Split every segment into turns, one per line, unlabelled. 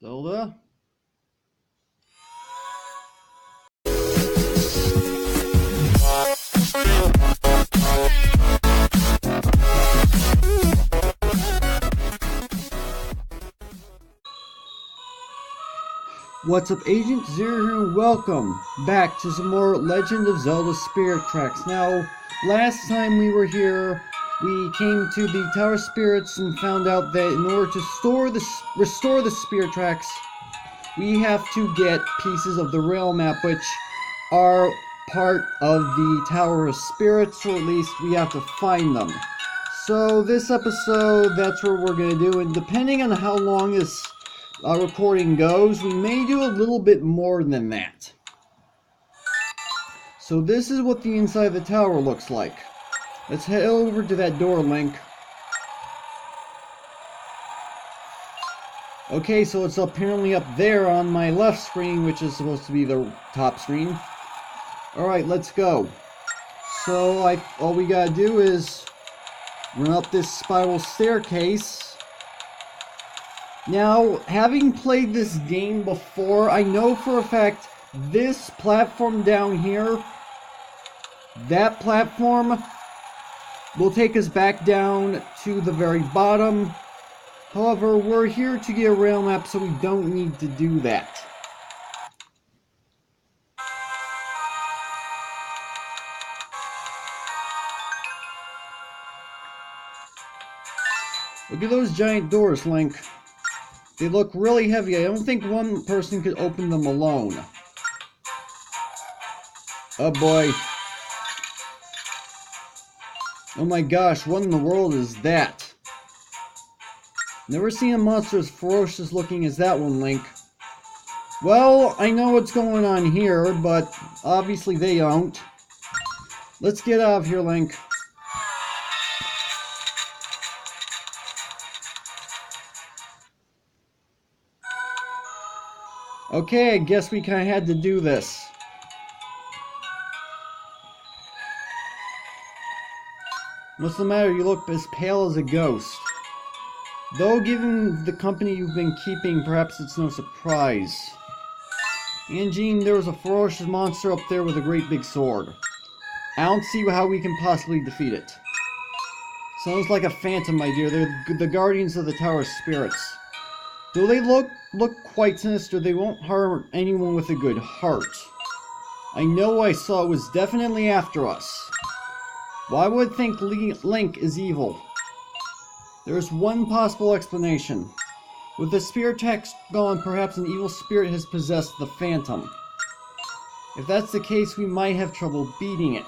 Zelda? What's up, Agent Zero here, and welcome back to some more Legend of Zelda Spirit Tracks. Now, last time we were here, we came to the Tower Spirits and found out that in order to restore the Spirit Tracks, we have to get pieces of the rail map, which are part of the Tower of Spirits, or at least we have to find them. So this episode, that's what we're going to do, and depending on how long this recording goes, we may do a little bit more than that. So this is what the inside of the tower looks like. Let's head over to that door, Link. Okay, so it's apparently up there on my left screen, which is supposed to be the top screen. Alright, let's go. So all we gotta do is run up this spiral staircase. Now, having played this game before, I know for a fact this platform down here, that platform will take us back down to the very bottom. However, we're here to get a rail map, so we don't need to do that. Look at those giant doors, Link. They look really heavy. I don't think one person could open them alone. Oh boy. Oh my gosh, what in the world is that? Never seen a monster as ferocious looking as that one, Link. Well, I know what's going on here, but obviously they don't. Let's get out of here, Link. Okay, I guess we kinda had to do this. What's the matter? You look as pale as a ghost. Though, given the company you've been keeping, perhaps it's no surprise. Angine, there was a ferocious monster up there with a great big sword. I don't see how we can possibly defeat it. Sounds like a phantom, my dear. They're the guardians of the Tower of Spirits. Though they look quite sinister, they won't harm anyone with a good heart. I know I saw it was definitely after us. Why would I think Link is evil? There's one possible explanation. With the spirit text gone, perhaps an evil spirit has possessed the Phantom. If that's the case, we might have trouble beating it.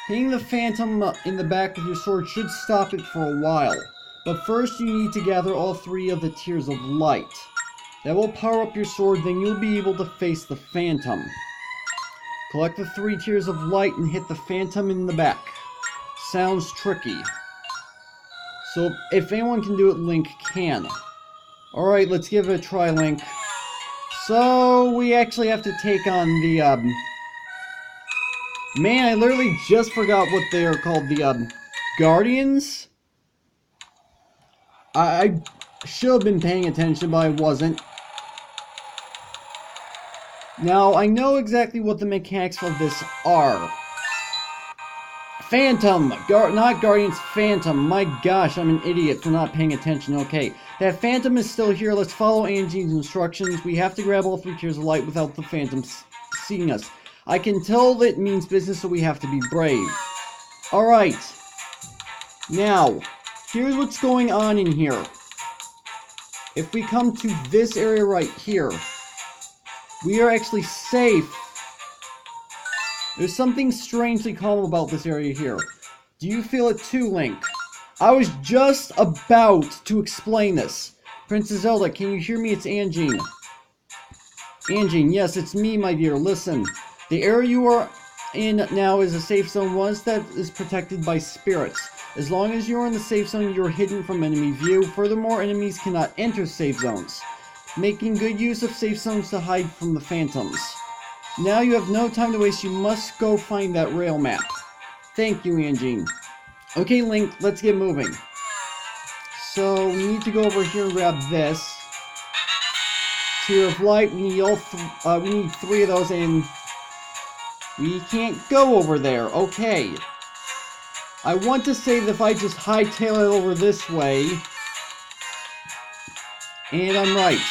Hitting the Phantom in the back with your sword should stop it for a while. But first you need to gather all 3 of the Tears of Light. That will power up your sword, then you'll be able to face the Phantom. Collect the 3 Tears of Light and hit the Phantom in the back. Sounds tricky. So if anyone can do it, Link can. Alright, let's give it a try, Link. So we actually have to take on the man, I literally just forgot what they are called. The Guardians? I should have been paying attention, but I wasn't. Now, I know exactly what the mechanics of this are. Phantom! Not Guardians, Phantom. My gosh, I'm an idiot for not paying attention. Okay, that Phantom is still here. Let's follow Angine's instructions. We have to grab all 3 Tears of Light without the Phantom seeing us. I can tell that means business, so we have to be brave. Alright. Now, here's what's going on in here. If we come to this area right here, we are actually safe. There's something strangely calm about this area here. Do you feel it too, Link? I was just about to explain this. Princess Zelda, can you hear me? It's Angine. Angine, yes, it's me, my dear. Listen, the area you are in now is a safe zone, one that is protected by spirits. As long as you're in the safe zone, you're hidden from enemy view. Furthermore, enemies cannot enter safe zones, making good use of safe zones to hide from the phantoms. Now you have no time to waste. You must go find that rail map. Thank you, Angine. Okay, Link, let's get moving. So we need to go over here and grab this. Tear of Light, we need we need 3 of those, and we can't go over there. Okay. I want to say that if I just hightail it over this way, and I'm right.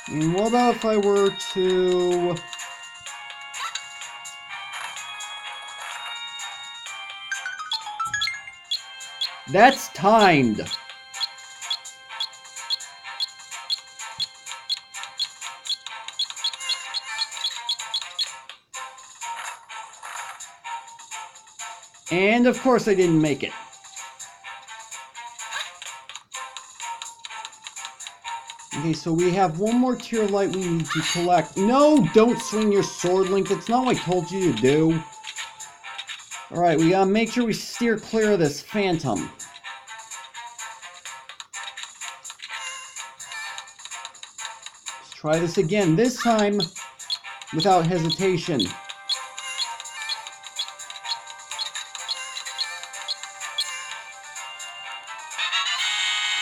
And what about if I were to... That's timed! And of course I didn't make it. Okay, so we have one more Tear of Light we need to collect. No, don't swing your sword, Link. That's not what I told you to do. Alright, we gotta make sure we steer clear of this phantom. Let's try this again. This time, without hesitation.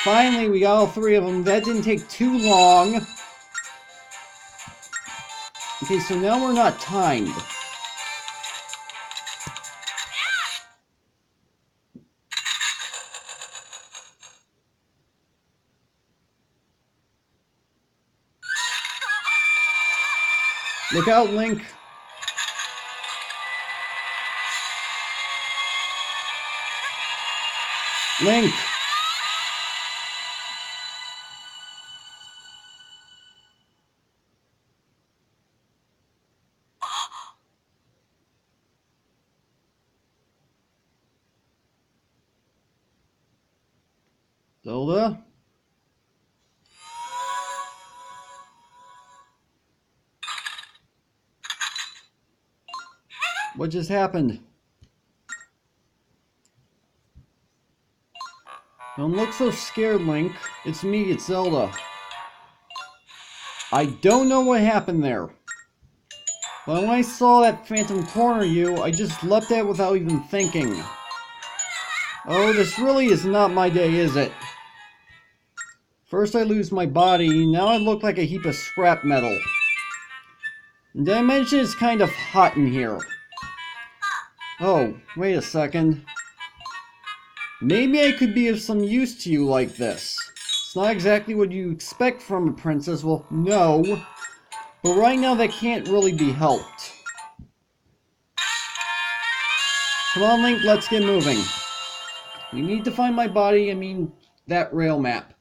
Finally, we got all 3 of them. That didn't take too long. Okay, so now we're not timed. Look out, Link. Link. Zelda? What just happened? Don't look so scared, Link. It's me, it's Zelda. I don't know what happened there. But when I saw that phantom corner you, I just leapt at it without even thinking. Oh, this really is not my day, is it? First I lose my body, now I look like a heap of scrap metal. And did I mention it's kind of hot in here? Oh, wait a second. Maybe I could be of some use to you like this. It's not exactly what you expect from a princess, well, no. But right now that can't really be helped. Come on, Link, let's get moving. We need to find my body, I mean, that rail map.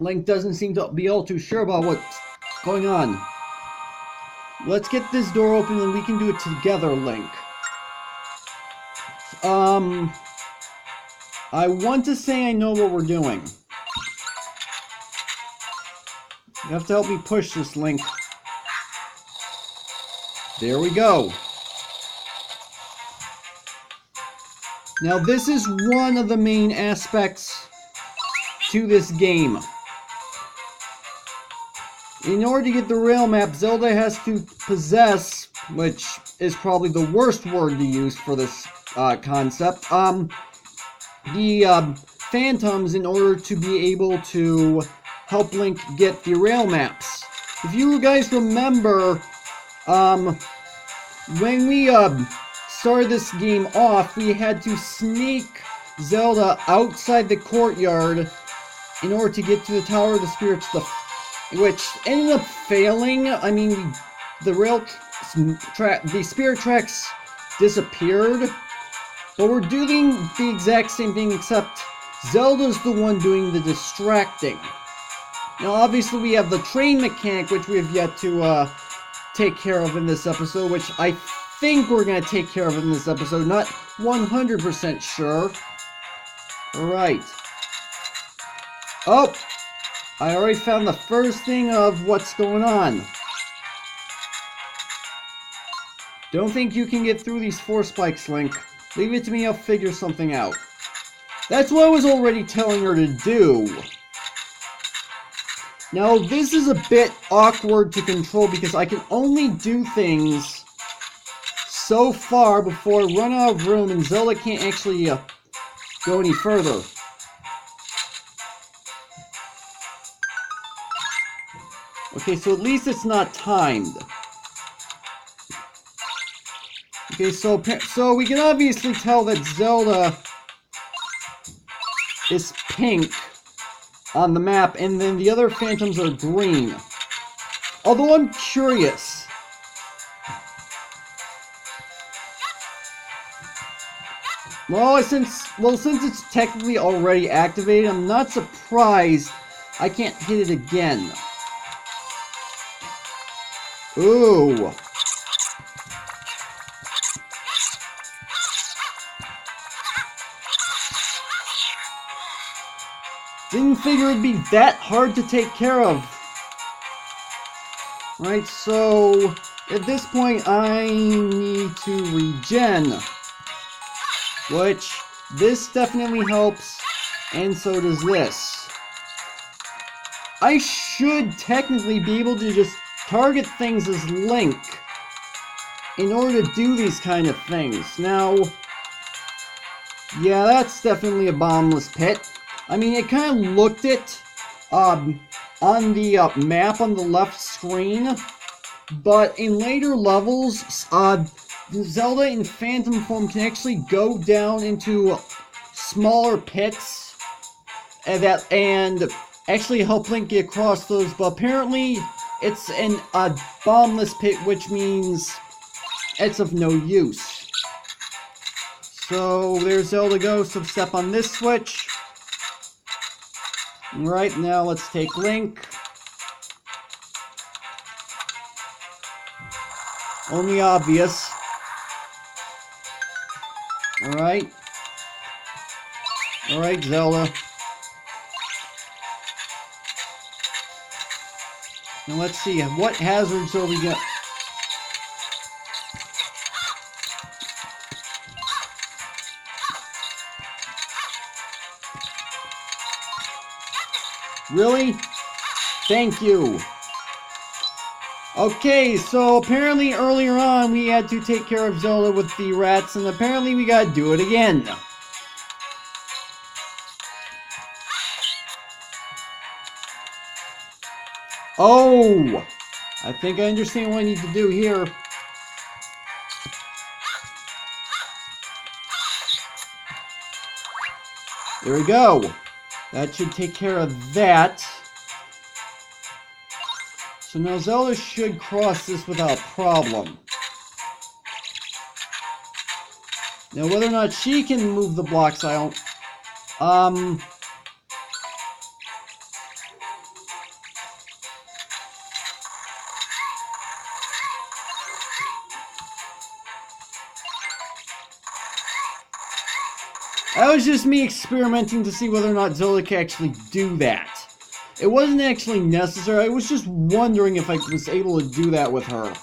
Link doesn't seem to be all too sure about what's going on. Let's get this door open and we can do it together, Link. I want to say I know what we're doing. You have to help me push this, Link. There we go. Now this is one of the main aspects to this game. In order to get the rail map, Zelda has to possess, which is probably the worst word to use for this concept, the phantoms in order to be able to help Link get the rail maps. If you guys remember, when we started this game off, we had to sneak Zelda outside the courtyard in order to get to the Tower of the Spirits, which ended up failing. I mean, the spirit tracks disappeared, but we're doing the exact same thing, except Zelda's the one doing the distracting. Now, obviously, we have the train mechanic, which we have yet to take care of in this episode, which I think we're going to take care of in this episode. Not 100% sure. Alright. Oh! I already found the first thing of what's going on. Don't think you can get through these 4 spikes, Link. Leave it to me, I'll figure something out. That's what I was already telling her to do. Now, this is a bit awkward to control because I can only do things so far before I run out of room and Zelda can't actually go any further. Okay, so at least it's not timed. Okay, so we can obviously tell that Zelda is pink on the map, and then the other phantoms are green. Although I'm curious. Well, since it's technically already activated, I'm not surprised I can't hit it again. Ooh. Didn't figure it'd be that hard to take care of. Right, so at this point I need to regen. Which, this definitely helps, and so does this. I should technically be able to just target things as Link in order to do these kind of things. Now, yeah, that's definitely a bombless pit. I mean, it kind of looked it on the map on the left screen, but in later levels, Zelda in Phantom form can actually go down into smaller pits and actually help Link get across those, but apparently it's a bombless pit, which means it's of no use. So there's Zelda goes, so step on this switch. Right, now let's take Link. Only obvious. Alright. Alright, Zelda. Now let's see, what hazards are we got? Really? Thank you. Okay, so apparently earlier on we had to take care of Zelda with the rats, and apparently we gotta do it again. Oh! I think I understand what I need to do here. There we go. That should take care of that. So now Zelda should cross this without problem. Now whether or not she can move the blocks, I don't... That was just me experimenting to see whether or not Zelda can actually do that. It wasn't actually necessary, I was just wondering if I was able to do that with her.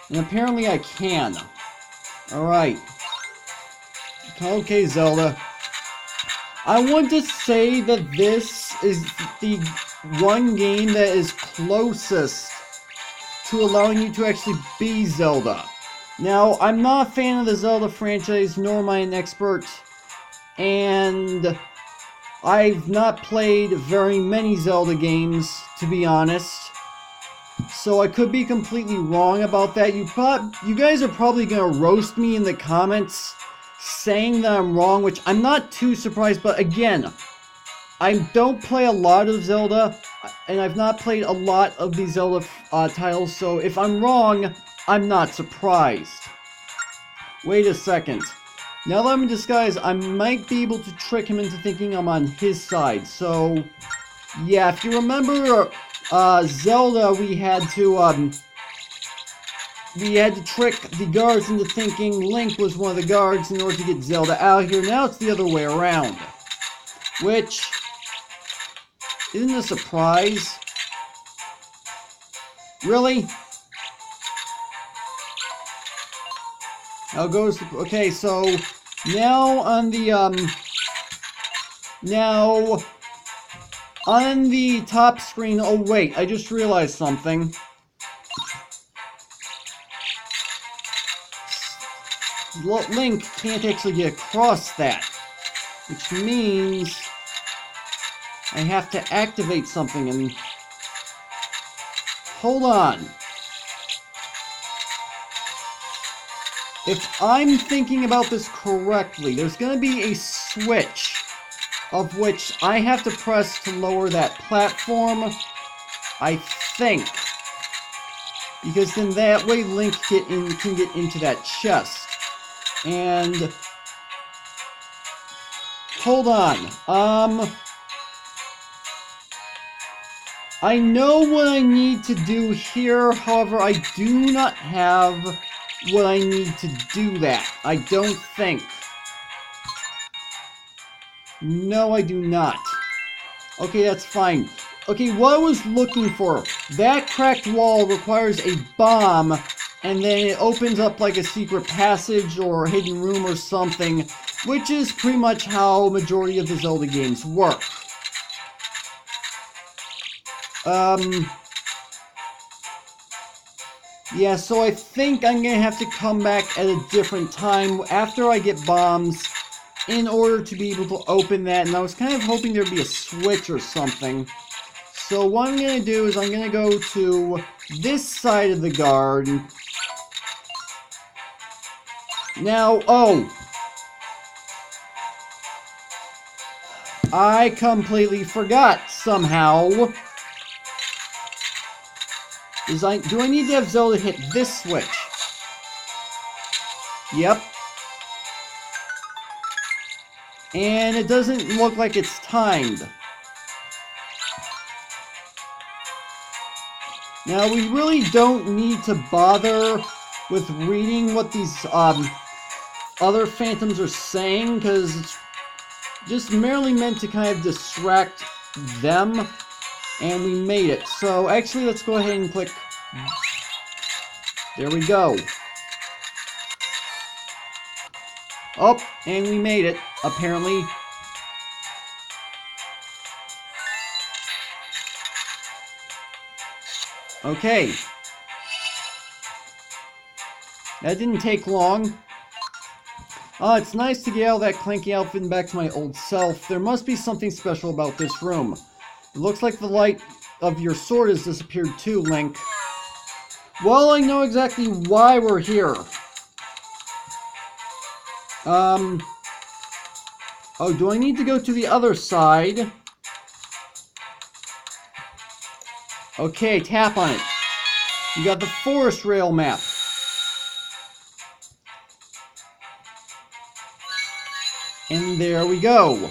And apparently I can. Alright. Okay, Zelda. I want to say that this is the one game that is closest to allowing you to actually be Zelda. Now, I'm not a fan of the Zelda franchise, nor am I an expert. And I've not played very many Zelda games, to be honest. So I could be completely wrong about that. You guys are probably going to roast me in the comments saying that I'm wrong, which I'm not too surprised. But again, I don't play a lot of Zelda, and I've not played a lot of these Zelda titles. So if I'm wrong, I'm not surprised. Wait a second. Now that I'm in disguise, I might be able to trick him into thinking I'm on his side. So, yeah, if you remember Zelda, we had to trick the guards into thinking Link was one of the guards in order to get Zelda out here. Now it's the other way around. Which isn't a surprise. Really? How goes the... Okay, so now on the top screen... Oh wait, I just realized something. Link can't actually get across that. Which means I have to activate something and... Hold on. If I'm thinking about this correctly, there's going to be a switch of which I have to press to lower that platform, I think. Because then that way Link can get into that chest. And... Hold on. I know what I need to do here, however, I do not have what I need to do that. I don't think. No, I do not. Okay, that's fine. Okay, what I was looking for, that cracked wall requires a bomb, and then it opens up like a secret passage or a hidden room or something, which is pretty much how majority of the Zelda games work. Yeah, so I think I'm gonna have to come back at a different time after I get bombs in order to be able to open that, and I was kind of hoping there'd be a switch or something. So what I'm gonna do is I'm gonna go to this side of the garden. Now, I completely forgot somehow. Do I need to have Zelda hit this switch? Yep. And it doesn't look like it's timed. Now, we really don't need to bother with reading what these other phantoms are saying, because it's just merely meant to kind of distract them, and we made it. So, actually, let's go ahead and click. There we go. Oh, and we made it, apparently. Okay. That didn't take long. It's nice to get out of that clanky outfit and back to my old self. There must be something special about this room. It looks like the light of your sword has disappeared too, Link. Well, I know exactly why we're here. Oh, do I need to go to the other side? Okay, tap on it. You got the forest rail map. And there we go.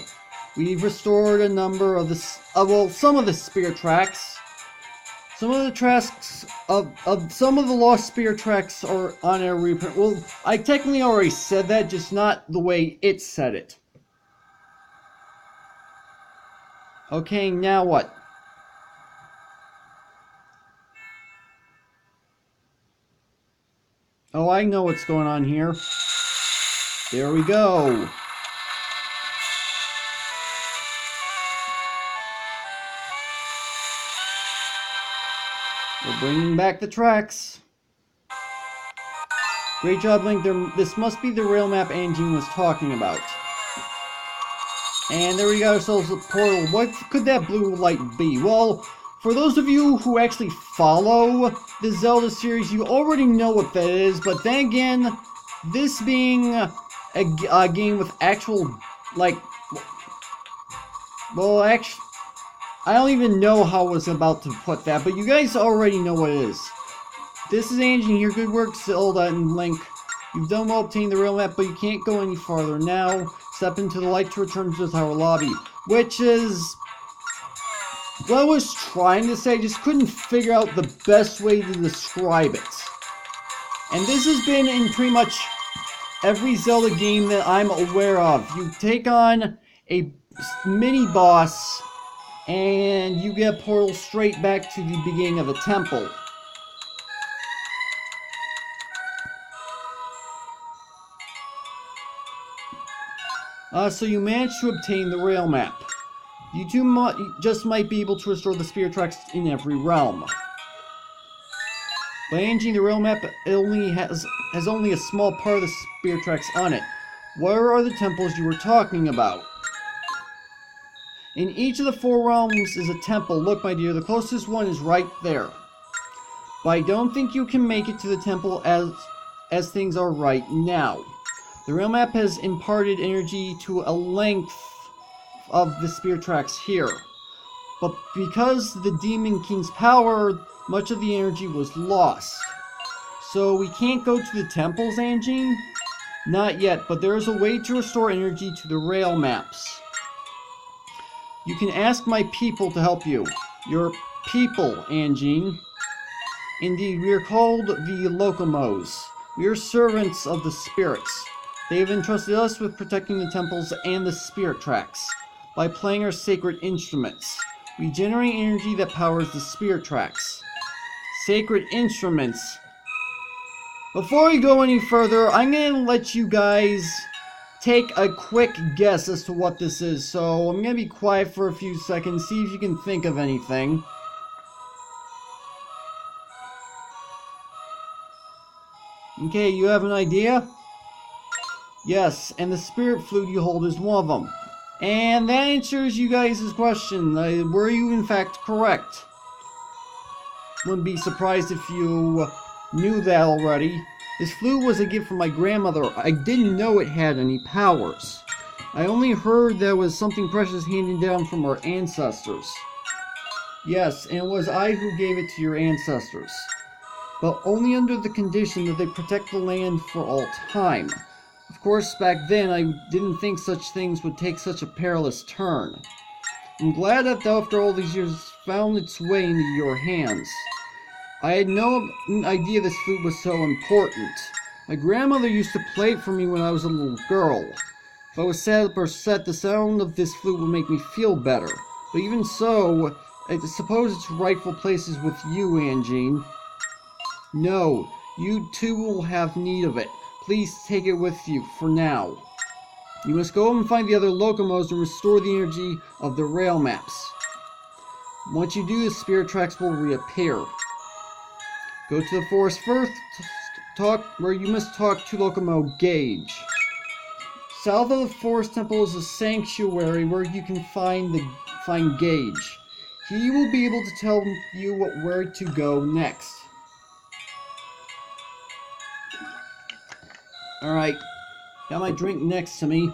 We've restored a number of the, well, some of the spear tracks. Some of the tracks some of the lost spear tracks are on a reprint. Well, I technically already said that, just not the way it said it. Okay, now what? Oh, I know what's going on here. There we go. We're bringing back the tracks. Great job, Link. This must be the rail map Anjean was talking about. And there we got ourselves a portal. What could that blue light be? Well, for those of you who actually follow the Zelda series, you already know what that is. But then again, this being a game with actual, like... Well, actually... I don't even know how I was about to put that, but you guys already know what it is. This is Anjean here. Good work, Zelda and Link. You've done well obtaining the rail map, but you can't go any farther now. Step into the light to return to the tower lobby. Which is... what I was trying to say, I just couldn't figure out the best way to describe it. And this has been in pretty much every Zelda game that I'm aware of. You take on a mini-boss... and you get a portal straight back to the beginning of the temple. So you managed to obtain the rail map. You two just might be able to restore the spear tracks in every realm. But Angie, the rail map has only a small part of the spirit tracks on it. Where are the temples you were talking about? In each of the 4 realms is a temple. Look, my dear, the closest one is right there. But I don't think you can make it to the temple as things are right now. The rail map has imparted energy to a length of the spirit tracks here. But because the Demon King's power, much of the energy was lost. So we can't go to the temples, Angie? Not yet, but there is a way to restore energy to the rail maps. You can ask my people to help you. Your people, Angie. Indeed, we are called the Locomos. We are servants of the spirits. They have entrusted us with protecting the temples and the spirit tracks. By playing our sacred instruments, we generate energy that powers the spirit tracks. Sacred instruments. Before we go any further, I'm going to let you guys take a quick guess as to what this is. So I'm going to be quiet for a few seconds, see if you can think of anything. Okay, you have an idea? Yes, and the spirit flute you hold is one of them. And that answers you guys' question. Were you in fact correct? Wouldn't be surprised if you knew that already. This flute was a gift from my grandmother. I didn't know it had any powers. I only heard there was something precious handed down from our ancestors. Yes, and it was I who gave it to your ancestors. But only under the condition that they protect the land for all time. Of course, back then I didn't think such things would take such a perilous turn. I'm glad that after all these years found its way into your hands. I had no idea this flute was so important. My grandmother used to play it for me when I was a little girl. If I was sad or upset, the sound of this flute would make me feel better. But even so, I suppose its rightful place is with you, Angine. No, you too will have need of it. Please take it with you for now. You must go and find the other Locomos and restore the energy of the rail maps. Once you do, the spirit tracks will reappear. Go to the forest first, where you must talk to Locomo Gage. South of the forest temple is a sanctuary where you can find Gage. He will be able to tell you where to go next. Alright, got my drink next to me.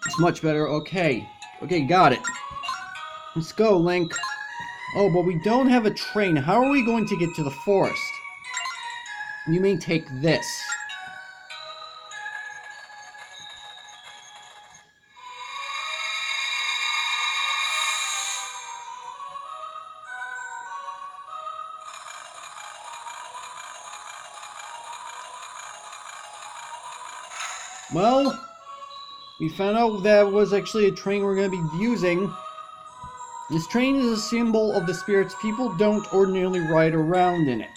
It's much better. Okay, got it. Let's go, Link. Oh, but we don't have a train. How are we going to get to the forest? You may take this. Well, we found out that was actually a train we're going to be using. This train is a symbol of the spirits. People don't ordinarily ride around in it.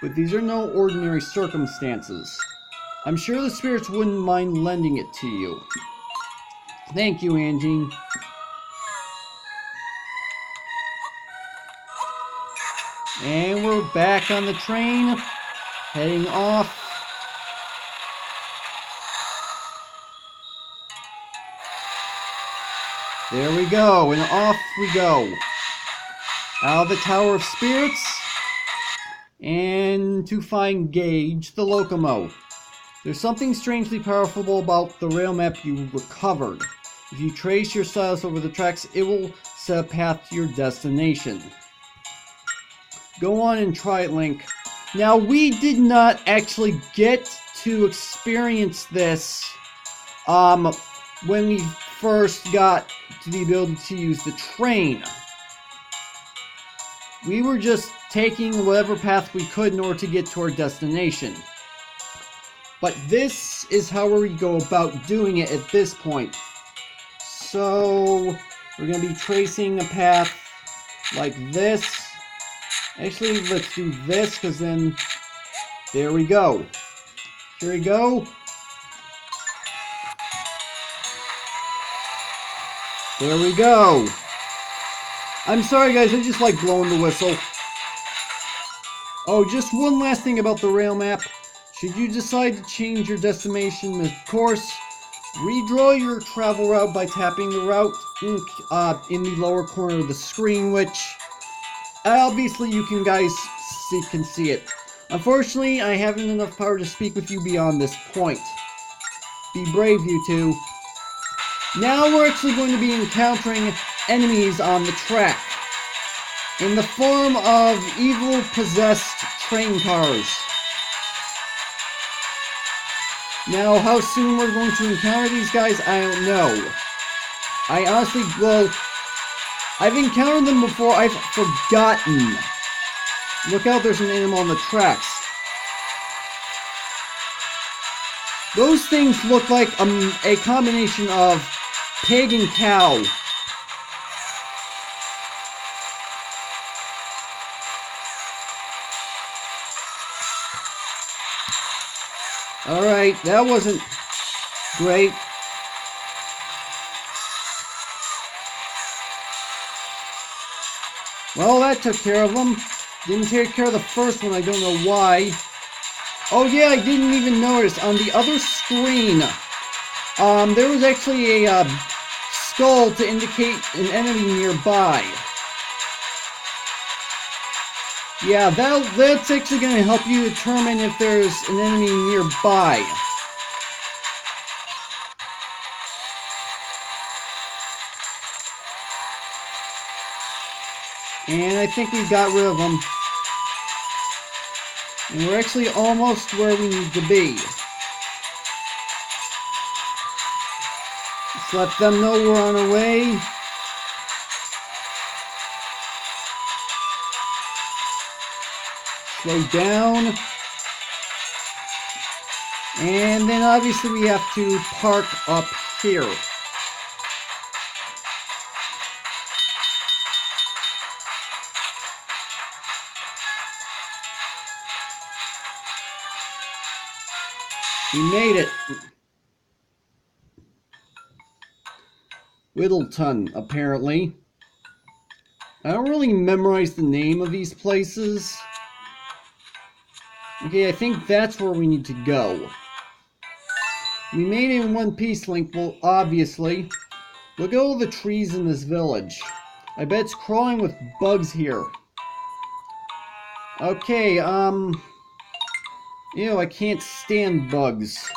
But these are no ordinary circumstances. I'm sure the spirits wouldn't mind lending it to you. Thank you, Angine. And we're back on the train, heading off. There we go, and off we go. Out of the Tower of Spirits, and to find Gage, the Locomo. There's something strangely powerful about the rail map you recovered. If you trace your stylus over the tracks, it will set a path to your destination. Go on and try it, Link. Now, we did not actually get to experience this when we first got to the ability to use the train. We were just taking whatever path we could in order to get to our destination. But this is how we go about doing it at this point. So, we're going to be tracing a path like this. Actually, let's do this, because then, there we go. Here we go. There we go. I'm sorry, guys, I just like blowing the whistle. Oh, just one last thing about the rail map. Should you decide to change your destination, of course, redraw your travel route by tapping the route in the lower corner of the screen, which obviously you can see it. Unfortunately, I haven't enough power to speak with you beyond this point. Be brave, you two. Now we're actually going to be encountering enemies on the track in the form of evil possessed train cars. Now, how soon we're going to encounter these guys, I don't know. I honestly, well, I've encountered them before, I've forgotten. Look out, there's an animal on the tracks. Those things look like a combination of pig and cow. Alright, that wasn't great. Well, that took care of them. Didn't take care of the first one, I don't know why. Oh yeah, I didn't even notice. On the other screen, there was actually a skull to indicate an enemy nearby. Yeah, that's actually going to help you determine if there's an enemy nearby. And I think we got rid of them. And we're actually almost where we need to be. Let's let them know we're on our way. Slow down. And then obviously we have to park up here. We made it. Whittleton, apparently. I don't really memorize the name of these places. Okay, I think that's where we need to go. We made it in one piece, Link. Well, obviously. Look at all the trees in this village. I bet it's crawling with bugs here. Okay, ew, I can't stand bugs.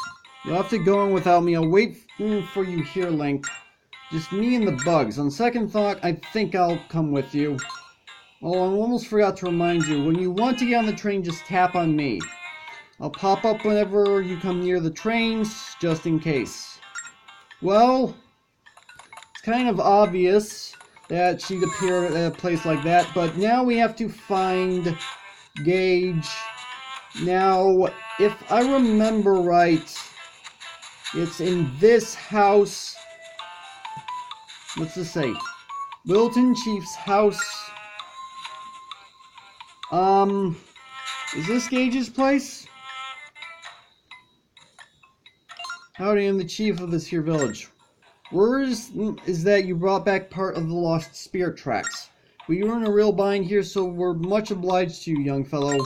You'll have to go on without me. I'll wait for you here, Link. Just me and the bugs. On second thought, I think I'll come with you. Oh, I almost forgot to remind you. When you want to get on the train, just tap on me. I'll pop up whenever you come near the trains, just in case. Well, it's kind of obvious that she'd appear at a place like that, but now we have to find Gage. Now, if I remember right, it's in this house. What's this say? Wilton Chief's house. Is this Gage's place? Howdy, I'm the chief of this here village. Word is that you brought back part of the lost spirit tracks. We were in a real bind here, so we're much obliged to you, young fellow.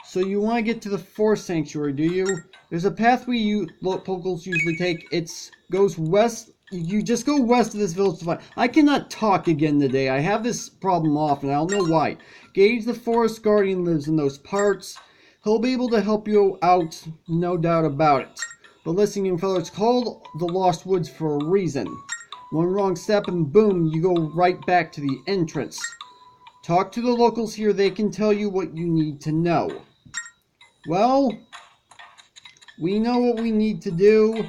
So you want to get to the forest sanctuary, do you? There's a path we locals usually take. It goes west. You just go west of this village to find. I cannot talk again today. I have this problem often. I don't know why. Gage the forest guardian lives in those parts. He'll be able to help you out, no doubt about it. But listen, young fellow, it's called the Lost Woods for a reason. One wrong step and boom, you go right back to the entrance. Talk to the locals here. They can tell you what you need to know. Well, we know what we need to do,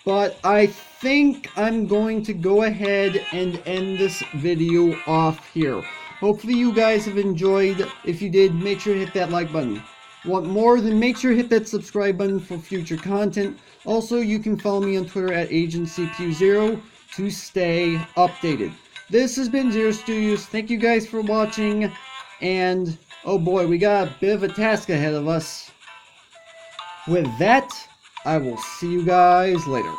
but I think I'm going to go ahead and end this video off here. Hopefully you guys have enjoyed. If you did, make sure to hit that like button. Want more? Then make sure to hit that subscribe button for future content. Also, you can follow me on Twitter at AgentCPU0 to stay updated. This has been Zero Studios. Thank you guys for watching, and oh boy, we got a bit of a task ahead of us. With that, I will see you guys later.